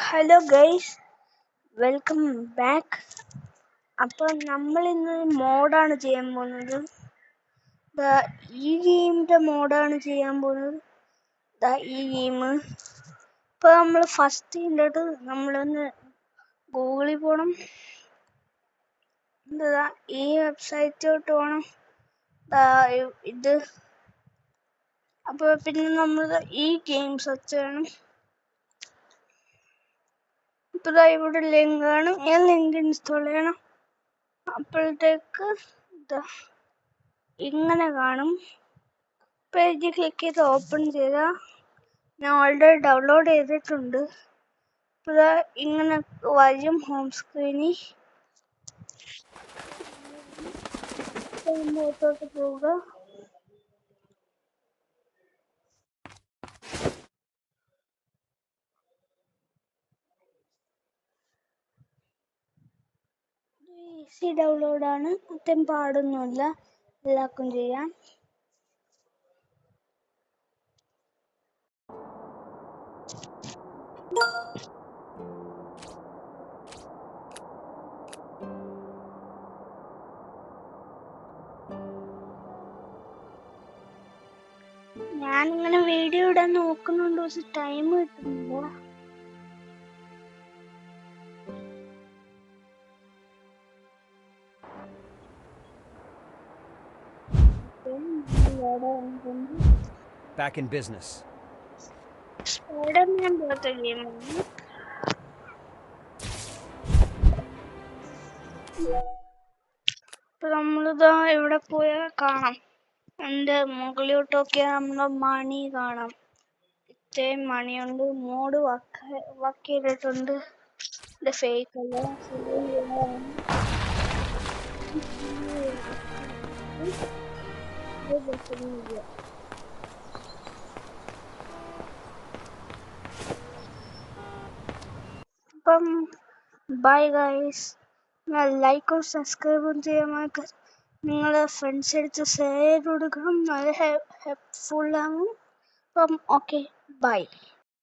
Hello guys, welcome back. അപ്പോൾ നമ്മൾ ഇന്ന് മോഡാണ് ചെയ്യാൻ പോകുന്നത്. ഈ ഗെയിമിൻ്റെ മോഡാണ് ചെയ്യാൻ പോകുന്നത്. ഈ ഗെയിം ഇപ്പോൾ നമ്മൾ ഫസ്റ്റ് ചെയ്യേണ്ടത് നമ്മളൊന്ന് ഗൂഗിളിൽ പോകണം. ഈ വെബ്സൈറ്റിലോട്ട് പോകണം. ഇത് അപ്പോൾ പിന്നെ നമ്മൾ ഈ ഗെയിം സെർച്ച് ചെയ്യണം. ഇപ്പോൾ ഇവിടെ ലിങ്ക് ആണ്, ഈ ലിങ്ക് ഇൻസ്റ്റാൾ ചെയ്യണം. അപ്പോഴത്തേക്ക് ഇങ്ങനെ കാണും. പേജ് ക്ലിക്ക് ചെയ്ത് ഓപ്പൺ ചെയ്താൽ ഞാൻ ഓൾറെഡി ഡൗൺലോഡ് ചെയ്തിട്ടുണ്ട്. ഇപ്പോൾ ഇങ്ങനെ വരും ഹോം സ്ക്രീനിൽ. മുന്നോട്ടോട്ട് പോവുക. ഈസി ഡൗൺലോഡാണ്, അത്രയും പാടൊന്നുമില്ല, എല്ലാവർക്കും ചെയ്യാം. ഞാനിങ്ങനെ വീഡിയോ ഇടാൻ നോക്കുന്നുണ്ട്, പക്ഷെ ടൈം കിട്ടുന്നില്ല. Back in business. Spider-Man പോലത്തെ ഗെയിമാണ്. ഇപ്പൊ നമ്മളിതാ ഇവിടെ പോയാൽ കാണാം, എൻ്റെ മുകളിലോട്ട് നോക്കിയാൽ നമ്മളെ മണി കാണാം. ഇത്രയും മണിയുണ്ട്. മോഡ് വർക്ക് ചെയ്തിട്ടുണ്ട്. ഇത് ഫേക്ക് അല്ല, അപ്പം ബൈ ഗൈസ്. ലൈക്കും സബ്സ്ക്രൈബും ചെയ്യാൻ നിങ്ങളെ ഫ്രണ്ട്സ് എടുത്ത് ഷെയർ ചെയ്ത് കൊടുക്കണം. നല്ല ഹെൽപ്ഫുൾ ആണ്. അപ്പം ഓക്കെ, ബൈ.